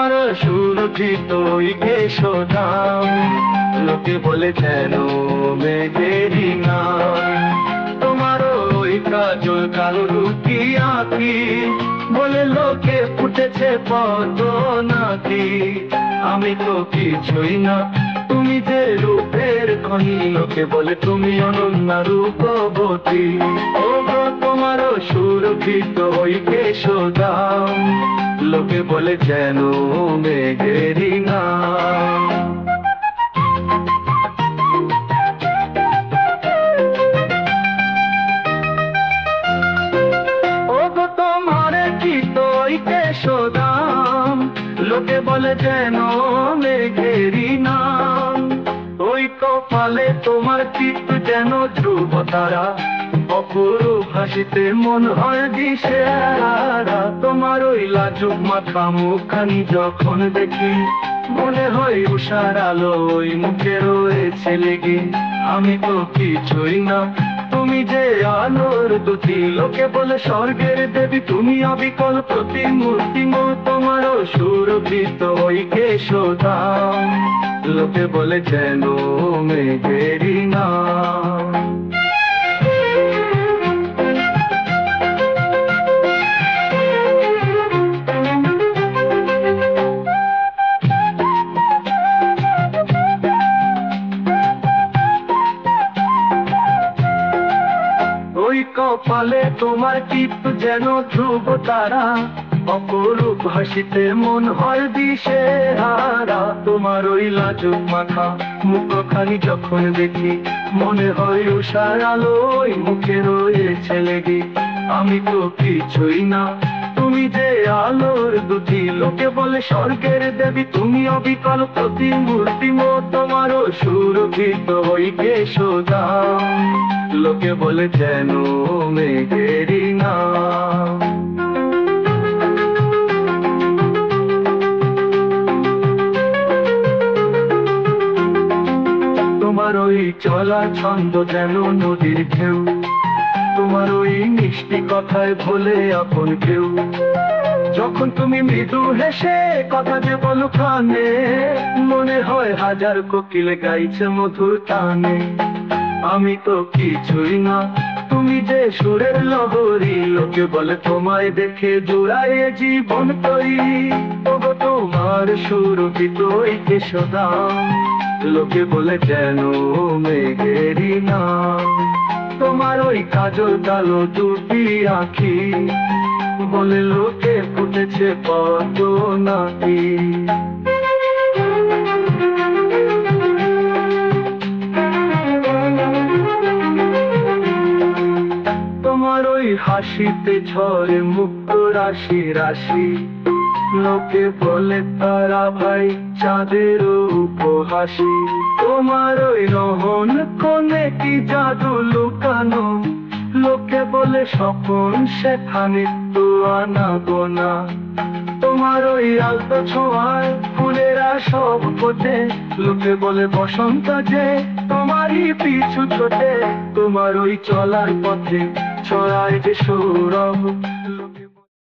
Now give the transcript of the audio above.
তোমার সুরভিত ওই কেশদাম, লোকে বলে যেন মেঘেরি নাম। তোমার ওই কাজল কালো রুটি আঁকি, বলে লোকে ফুটেছে পদ্ম নাকি। আমি তো কিছুই না, তুমি যে রূপের খনি, লোকে বলে তুমি অনন্যা রূপবতী। ও গো তোমার সুরভিত ওই কেশদাম, লোকে বলে যেন মেঘেরি নাম। ও গো তোমার কি তোই কেশদাম, লোকে বলে যেন মেঘেরি নাম। ওই কপালে তোমার চিত্ত যেন ধ্রুব তারা, অপরূপ হাসিতে মন হয় দিশেহারা। তোমার ওই লাজুক মাথা মুখখানি যখন দেখি, মনে হয় উষার আলো ওই মুখে রয়েছে লেগে। আমি তো কিছুই না, তুমি যে আলোর দুটি, লোকে বলে স্বর্গের দেবী তুমি অবিকল প্রতিমূর্তি। তোমার সুরভিত ওই কেশদাম, লোকে বলে যেন মেঘেরি নাম। ওই কপালে তোমার টিপ যেন ধ্রুব তারা, অপরূপ হাসিতে মন হয় দিশেহারা। তোমার ওই লাজুক মাথা মুখখানি যখন দেখি, মনে হয় উষার আলো ওই মুখে রয়েছে লেগে। আমি তো কিছুই না, তুমি যে আলোর দুটি, লোকে বলে স্বর্গের দেবী তুমি অবিকল প্রতিমূর্তি। তোমার সুরভিত ওই কেশদাম, লোকে বলে যেন মেঘেরি নাম। তোমার ওই চলা ছন্দ যেন নদীর ঢেউ, তোমার ওই মিষ্টি কথায় ভোলে আপন কেউ। যখন তুমি মৃদু হেসে কথা যে বলো কানে, মনে হয় হাজার কোকিল গাইছে মধুর টানে। আমি তো কিছুই না, তুমি যে সুরের লহরী, লোকে বলে তোমায় দেখে জোড়ায় জীবন তৈরি। তবু তোমার সুরভিত ওই কেশদাম, লোকে বলে যেন মেঘেরি নাম। তোমার ওই কাজল কালো দুটি আঁখি, বলে লোকে ফুটেছে পদ্ম নাকি। তোমার ওই হাসিতে ঝরে মুক্ত রাশি রাশি, লোকে বলে তারা ভাই চাঁদের উপহাসি। তোমার ওই রহন কোনে কি জাদু লুকানো, লোকে বলে স্বপন সেখানে তো আনা গোনা। তোমার ওই আলতো ছোঁয়ায় ফুলেরা সব ফোটে, লোকে বলে বসন্ত যে তোমারই পিছু ছোটে। তোমার ওই চলার পথে ছড়ায় যে সৌরভ,